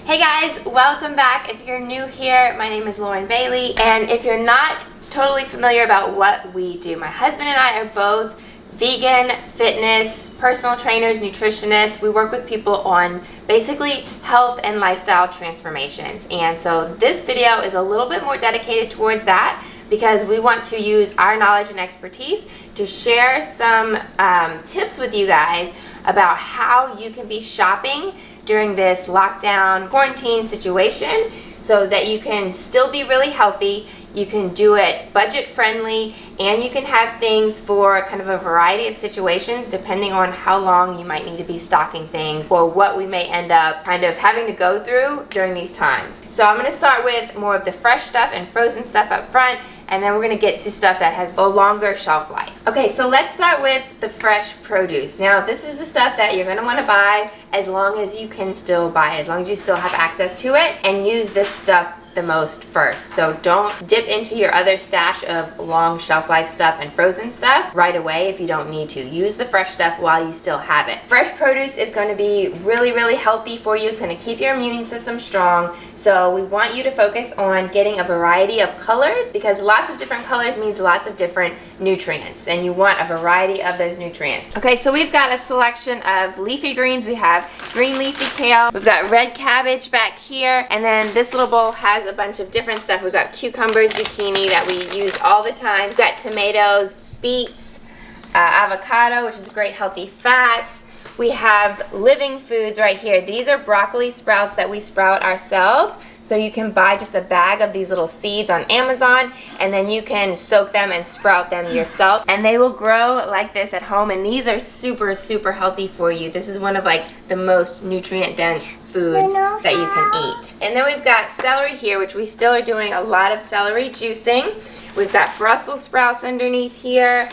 Hey guys, welcome back. If you're new here, my name is Lauren Bailey, and if you're not totally familiar about what we do, my husband and I are both vegan, fitness, personal trainers, nutritionists. We work with people on basically health and lifestyle transformations, and so this video is a little bit more dedicated towards that because we want to use our knowledge and expertise to share some tips with you guys about how you can be shopping during this lockdown quarantine situation so that you can still be really healthy, you can do it budget friendly, and you can have things for kind of a variety of situations depending on how long you might need to be stocking things or what we may end up kind of having to go through during these times. So I'm going to start with more of the fresh stuff and frozen stuff up front, and then we're going to get to stuff that has a longer shelf life. Okay, so let's start with the fresh produce. Now, this is the stuff that you're going to want to buy as long as you can still buy it, as long as you still have access to it, and use this stuff the most first. So don't dip into your other stash of long shelf life stuff and frozen stuff right away if you don't need to. Use the fresh stuff while you still have it. Fresh produce is going to be really healthy for you. It's going to keep your immune system strong. So we want you to focus on getting a variety of colors because lots of different colors means lots of different nutrients, and you want a variety of those nutrients. Okay, so we've got a selection of leafy greens. We have green leafy kale. We've got red cabbage back here, and then this little bowl has a bunch of different stuff. We've got cucumbers, zucchini that we use all the time. We've got tomatoes, beets, avocado, which is great healthy fats. We have living foods right here. These are broccoli sprouts that we sprout ourselves. So you can buy just a bag of these little seeds on Amazon, and then you can soak them and sprout them yourself. And they will grow like this at home, and these are super healthy for you. This is one of like the most nutrient dense foods that you can eat. And then we've got celery here, which we still are doing a lot of celery juicing. We've got Brussels sprouts underneath here.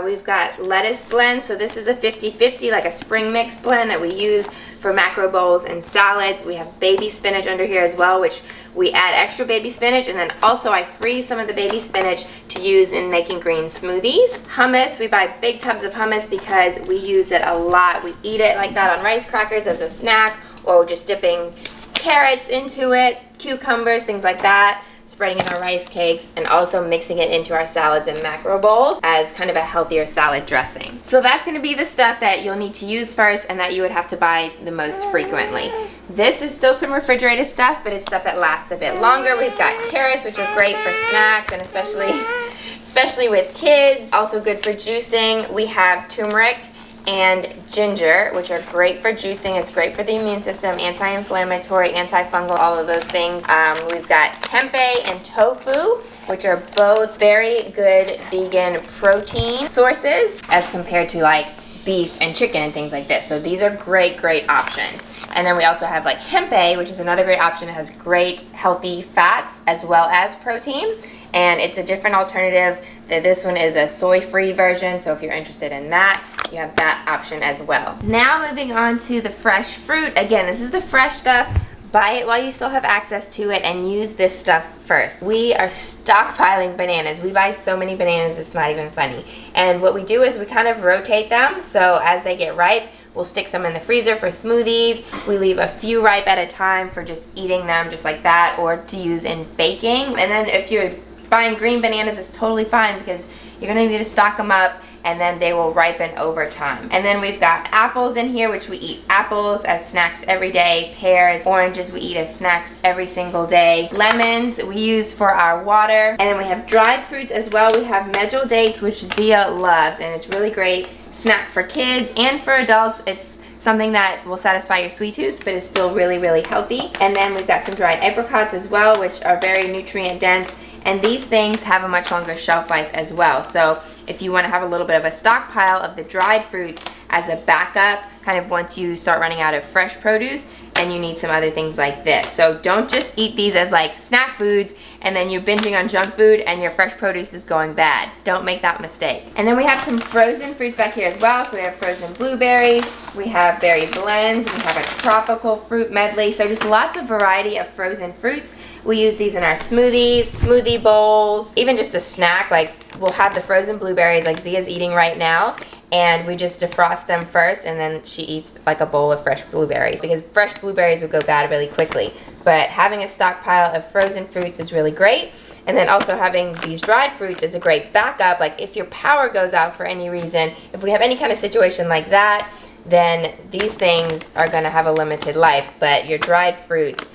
We've got lettuce blend, so this is a 50-50, like a spring mix blend that we use for macro bowls and salads. We have baby spinach under here as well, which we add extra baby spinach, and then also I freeze some of the baby spinach to use in making green smoothies. Hummus, we buy big tubs of hummus because we use it a lot. We eat it like that on rice crackers as a snack, or just dipping carrots into it, cucumbers, things like that, spreading it on rice cakes, and also mixing it into our salads and macro bowls as kind of a healthier salad dressing. So that's going to be the stuff that you'll need to use first and that you would have to buy the most frequently. This is still some refrigerated stuff, but it's stuff that lasts a bit longer. We've got carrots, which are great for snacks and especially with kids. Also good for juicing. We have turmeric and ginger, which are great for juicing. It's great for the immune system, anti-inflammatory, antifungal, all of those things. We've got tempeh and tofu, which are both very good vegan protein sources as compared to like beef and chicken and things like this. So these are great options. And then we also have like tempeh, which is another great option. It has great healthy fats as well as protein, and it's a different alternative. This one is a soy-free version, so if you're interested in that, you have that option as well. Now moving on to the fresh fruit. Again, this is the fresh stuff. Buy it while you still have access to it and use this stuff first. We are stockpiling bananas. We buy so many bananas, it's not even funny. And what we do is we kind of rotate them, so as they get ripe, we'll stick some in the freezer for smoothies. We leave a few ripe at a time for just eating them just like that, or to use in baking. And then if you're buying green bananas, it's totally fine because you're gonna need to stock them up, and then they will ripen over time. And then we've got apples in here, which we eat apples as snacks every day. Pears, oranges we eat as snacks every single day. Lemons we use for our water. And then we have dried fruits as well. We have medjool dates, which Zia loves, and it's really great snack for kids and for adults. It's something that will satisfy your sweet tooth, but is still really healthy. And then we've got some dried apricots as well, which are very nutrient dense. And these things have a much longer shelf life as well. So if you want to have a little bit of a stockpile of the dried fruits as a backup, kind of once you start running out of fresh produce, and you need some other things like this. So don't just eat these as like snack foods and then you're binging on junk food and your fresh produce is going bad. Don't make that mistake. And then we have some frozen fruits back here as well. So we have frozen blueberries, we have berry blends, we have a tropical fruit medley. So just lots of variety of frozen fruits. We use these in our smoothies, smoothie bowls, even just a snack. Like we'll have the frozen blueberries like Zia's eating right now, and we just defrost them first, and then she eats like a bowl of fresh blueberries, because fresh blueberries would go bad really quickly. But having a stockpile of frozen fruits is really great. And then also having these dried fruits is a great backup. Like if your power goes out for any reason, if we have any kind of situation like that, then these things are going to have a limited life, but your dried fruits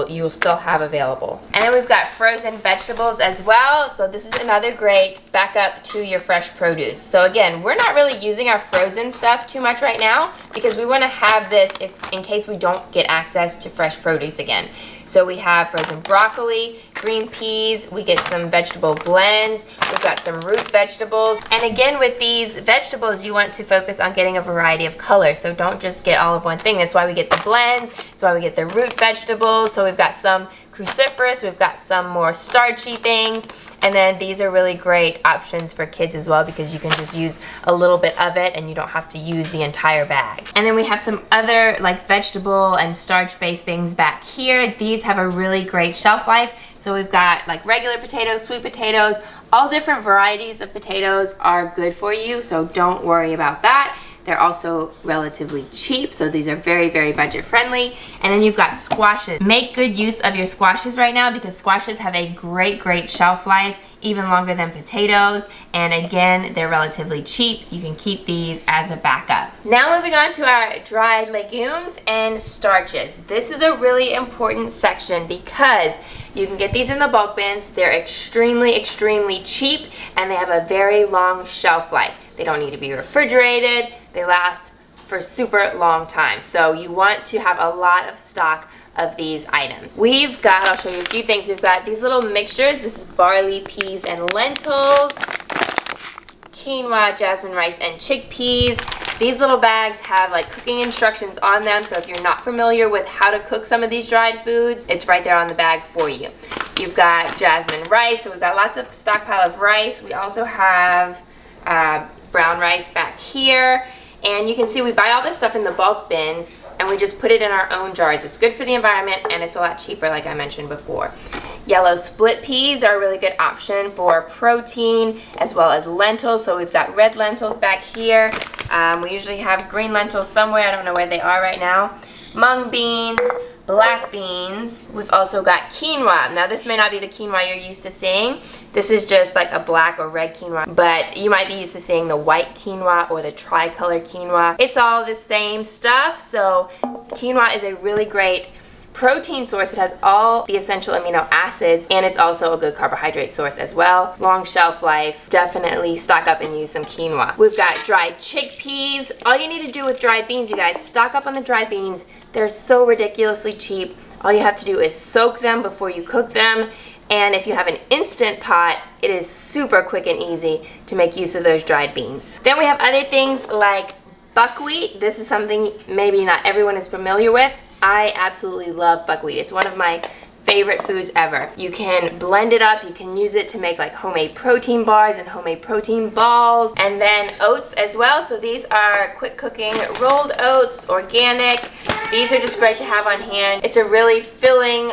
you'll still have available. And then we've got frozen vegetables as well. So this is another great backup to your fresh produce. So again, we're not really using our frozen stuff too much right now because we want to have this in case we don't get access to fresh produce again. So we have frozen broccoli, green peas, we get some vegetable blends, we've got some root vegetables. And again, with these vegetables, you want to focus on getting a variety of colors. So don't just get all of one thing. That's why we get the blends. That's why we get the root vegetables. So we've got some cruciferous, we've got some more starchy things. And then these are really great options for kids as well because you can just use a little bit of it and you don't have to use the entire bag. And then we have some other like vegetable and starch-based things back here. These have a really great shelf life. So we've got like regular potatoes, sweet potatoes, all different varieties of potatoes are good for you, so don't worry about that. They're also relatively cheap, so these are very, very budget friendly. And then you've got squashes. Make good use of your squashes right now because squashes have a great, great shelf life, even longer than potatoes. And again, they're relatively cheap. You can keep these as a backup. Now moving on to our dried legumes and starches. This is a really important section because you can get these in the bulk bins. They're extremely, extremely cheap and they have a very long shelf life. They don't need to be refrigerated. They last for super long time. So you want to have a lot of stock of these items. We've got, I'll show you a few things. We've got these little mixtures. This is barley, peas, and lentils, quinoa, jasmine rice, and chickpeas. These little bags have like cooking instructions on them. So if you're not familiar with how to cook some of these dried foods, it's right there on the bag for you. You've got jasmine rice. So we've got lots of stockpile of rice. We also have brown rice back here, and you can see we buy all this stuff in the bulk bins and we just put it in our own jars. It's good for the environment and it's a lot cheaper, like I mentioned before. Yellow split peas are a really good option for protein as well as lentils. So we've got red lentils back here. We usually have green lentils somewhere. I don't know where they are right now. Mung beans, black beans. We've also got quinoa. Now this may not be the quinoa you're used to seeing. This is just like a black or red quinoa, but you might be used to seeing the white quinoa or the tricolor quinoa. It's all the same stuff. So quinoa is a really great protein source. It has all the essential amino acids and it's also a good carbohydrate source as well. Long shelf life. Definitely stock up and use some quinoa. We've got dried chickpeas. All you need to do with dried beans, you guys, stock up on the dried beans. They're so ridiculously cheap. All you have to do is soak them before you cook them. And if you have an Instant Pot, it is super quick and easy to make use of those dried beans. Then we have other things like buckwheat. This is something maybe not everyone is familiar with. I absolutely love buckwheat. It's one of my favorite foods ever. You can blend it up, you can use it to make like homemade protein bars and homemade protein balls, and then oats as well. So these are quick cooking rolled oats, organic. These are just great to have on hand. It's a really filling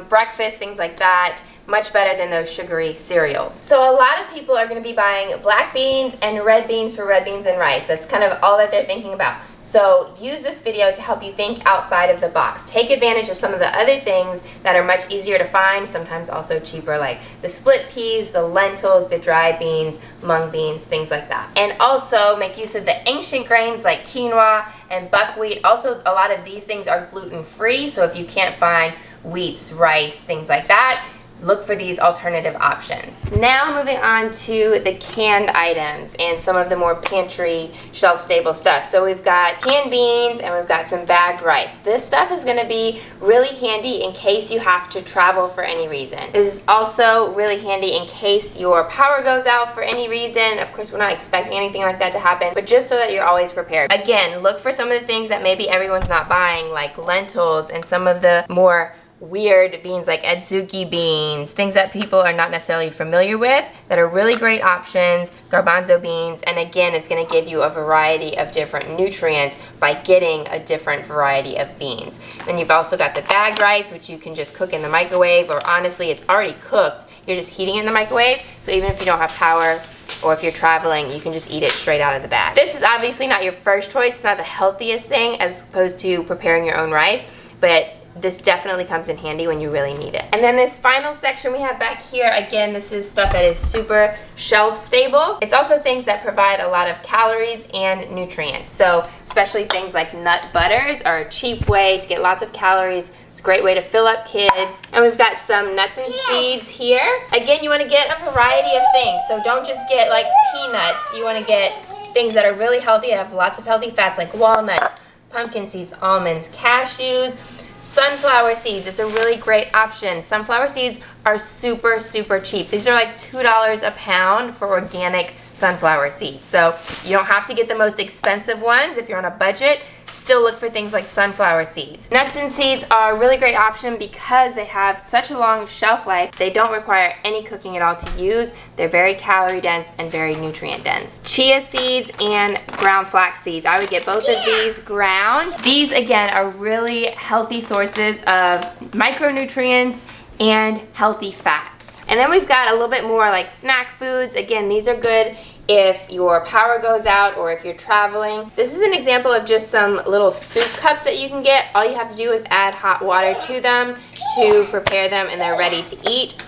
breakfast, things like that. Much better than those sugary cereals. So a lot of people are going to be buying black beans and red beans for red beans and rice. That's kind of all that they're thinking about. So use this video to help you think outside of the box. Take advantage of some of the other things that are much easier to find, sometimes also cheaper, like the split peas, the lentils, the dried beans, mung beans, things like that. And also make use of the ancient grains like quinoa and buckwheat. Also, a lot of these things are gluten-free, so if you can't find wheats, rice, things like that, look for these alternative options. Now moving on to the canned items and some of the more pantry shelf stable stuff. So we've got canned beans and we've got some bagged rice. This stuff is going to be really handy in case you have to travel for any reason. This is also really handy in case your power goes out for any reason. Of course, we're not expecting anything like that to happen, but just so that you're always prepared. Again, look for some of the things that maybe everyone's not buying, like lentils and some of the more weird beans like adzuki beans, things that people are not necessarily familiar with that are really great options, garbanzo beans, and again, it's going to give you a variety of different nutrients by getting a different variety of beans. Then you've also got the bagged rice, which you can just cook in the microwave, or honestly, it's already cooked. You're just heating it in the microwave, so even if you don't have power, or if you're traveling, you can just eat it straight out of the bag. This is obviously not your first choice. It's not the healthiest thing as opposed to preparing your own rice, but this definitely comes in handy when you really need it. And then this final section we have back here, again, this is stuff that is super shelf stable. It's also things that provide a lot of calories and nutrients. So especially things like nut butters are a cheap way to get lots of calories. It's a great way to fill up kids. And we've got some nuts and seeds here. Again, you want to get a variety of things. So don't just get like peanuts. You want to get things that are really healthy, have lots of healthy fats like walnuts, pumpkin seeds, almonds, cashews. Sunflower seeds is a really great option. Sunflower seeds are super, super cheap. These are like $2 a pound for organic sunflower seeds. So you don't have to get the most expensive ones if you're on a budget. Still look for things like sunflower seeds. Nuts and seeds are a really great option because they have such a long shelf life. They don't require any cooking at all to use. They're very calorie dense and very nutrient dense. Chia seeds and ground flax seeds. I would get both of these ground. These again are really healthy sources of micronutrients and healthy fats. And then we've got a little bit more like snack foods. Again, these are good if your power goes out or if you're traveling. This is an example of just some little soup cups that you can get. All you have to do is add hot water to them to prepare them and they're ready to eat.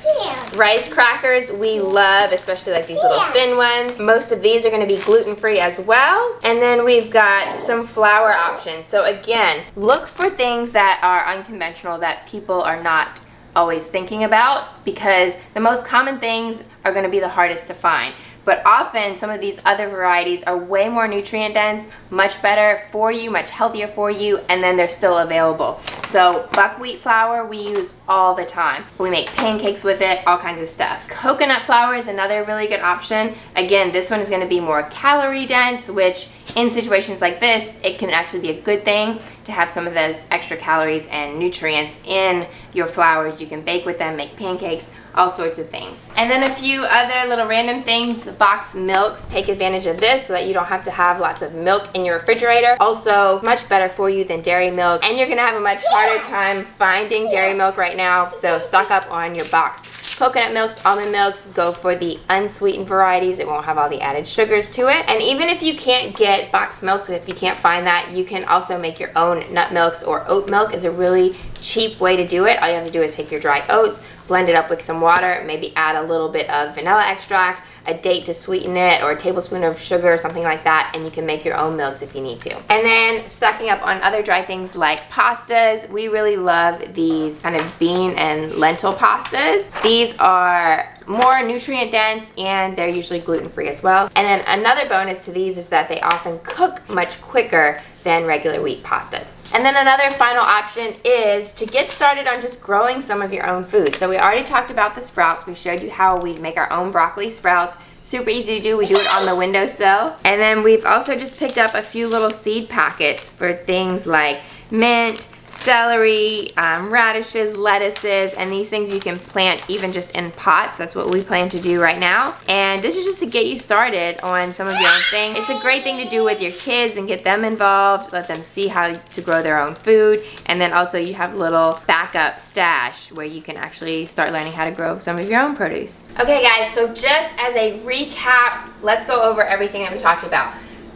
Rice crackers we love, especially like these little thin ones. Most of these are going to be gluten-free as well. And then we've got some flour options. So again, look for things that are unconventional that people are not always thinking about, because the most common things are going to be the hardest to find. But often some of these other varieties are way more nutrient dense, much better for you, much healthier for you, and then they're still available. So buckwheat flour we use all the time. We make pancakes with it, all kinds of stuff. Coconut flour is another really good option. Again, this one is going to be more calorie dense, which in situations like this, it can actually be a good thing to have some of those extra calories and nutrients in your flours. You can bake with them, make pancakes, all sorts of things. And then a few other little random things. The boxed milks, take advantage of this so that you don't have to have lots of milk in your refrigerator. Also, much better for you than dairy milk. And you're gonna have a much harder time finding dairy milk right now, so stock up on your boxed coconut milks, almond milks. Go for the unsweetened varieties. It won't have all the added sugars to it. And even if you can't get boxed milks, if you can't find that, you can also make your own nut milks, or oat milk is a really cheap way to do it. All you have to do is take your dry oats, blend it up with some water, maybe add a little bit of vanilla extract, a date to sweeten it, or a tablespoon of sugar or something like that, and you can make your own milks if you need to. And then stocking up on other dry things like pastas. We really love these kind of bean and lentil pastas. These are more nutrient dense and they're usually gluten-free as well. And then another bonus to these is that they often cook much quicker than regular wheat pastas. And then another final option is to get started on just growing some of your own food. So we already talked about the sprouts. We showed you how we make our own broccoli sprouts. Super easy to do. We do it on the windowsill. And then we've also just picked up a few little seed packets for things like mint, celery, radishes, lettuces, and these things you can plant even just in pots. That's what we plan to do right now. And this is just to get you started on some of your own thing. It's a great thing to do with your kids and get them involved, let them see how to grow their own food, and then also you have a little backup stash where you can actually start learning how to grow some of your own produce. Okay guys, so just as a recap, let's go over everything that we talked about.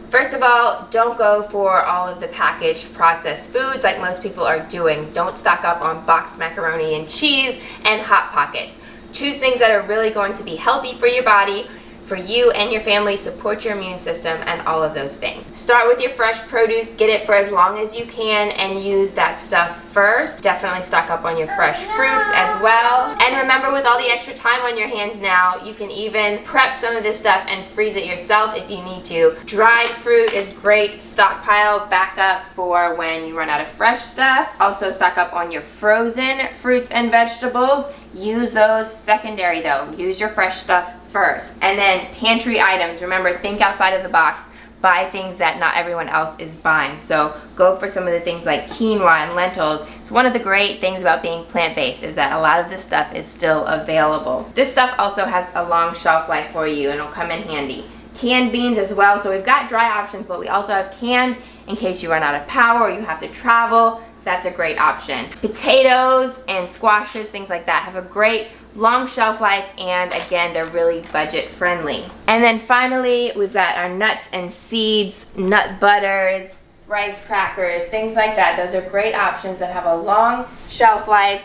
First of all, don't go for all of the packaged processed foods like most people are doing. Don't stock up on boxed macaroni and cheese and Hot Pockets. Choose things that are really going to be healthy for your body, for you and your family, support your immune system, and all of those things. Start with your fresh produce, get it for as long as you can, and use that stuff first. Definitely stock up on your fresh fruits as well. And remember, with all the extra time on your hands now, you can even prep some of this stuff and freeze it yourself if you need to. Dried fruit is great. Stockpile backup for when you run out of fresh stuff. Also stock up on your frozen fruits and vegetables. Use those secondary though. Use your fresh stuff first. And then pantry items. Remember, think outside of the box. Buy things that not everyone else is buying. So go for some of the things like quinoa and lentils. It's one of the great things about being plant-based is that a lot of this stuff is still available. This stuff also has a long shelf life for you and it'll come in handy. Canned beans as well. So we've got dry options, but we also have canned in case you run out of power or you have to travel. that's a great option. Potatoes and squashes, things like that, have a great long shelf life, and again, they're really budget friendly. And then finally, we've got our nuts and seeds, nut butters, rice crackers, things like that. Those are great options that have a long shelf life,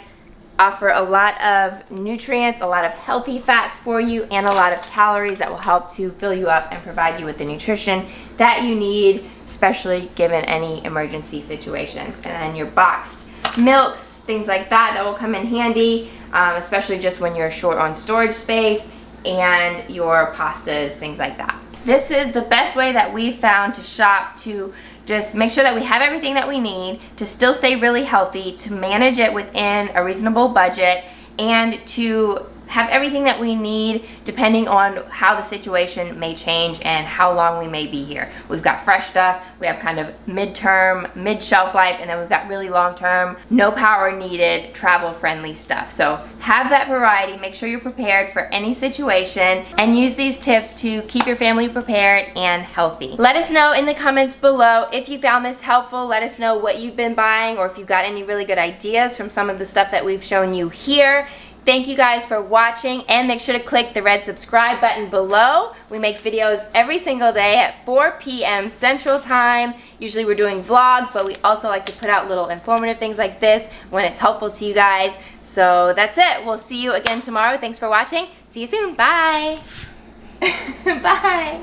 offer a lot of nutrients, a lot of healthy fats for you, and a lot of calories that will help to fill you up and provide you with the nutrition that you need, especially given any emergency situations. And then your boxed milks, things like that, that will come in handy, especially just when you're short on storage space, and your pastas, things like that. This is the best way that we've found to shop, to just make sure that we have everything that we need to still stay really healthy, to manage it within a reasonable budget, and to have everything that we need depending on how the situation may change and how long we may be here. We've got fresh stuff, we have kind of mid-term, mid-shelf life, and then we've got really long-term, no power needed, travel-friendly stuff. So have that variety, make sure you're prepared for any situation, and use these tips to keep your family prepared and healthy. Let us know in the comments below if you found this helpful. Let us know what you've been buying, or if you've got any really good ideas from some of the stuff that we've shown you here. Thank you guys for watching, and make sure to click the red subscribe button below. We make videos every single day at 4 p.m. Central Time. Usually we're doing vlogs, but we also like to put out little informative things like this when it's helpful to you guys. So that's it. We'll see you again tomorrow. Thanks for watching. See you soon. Bye. Bye.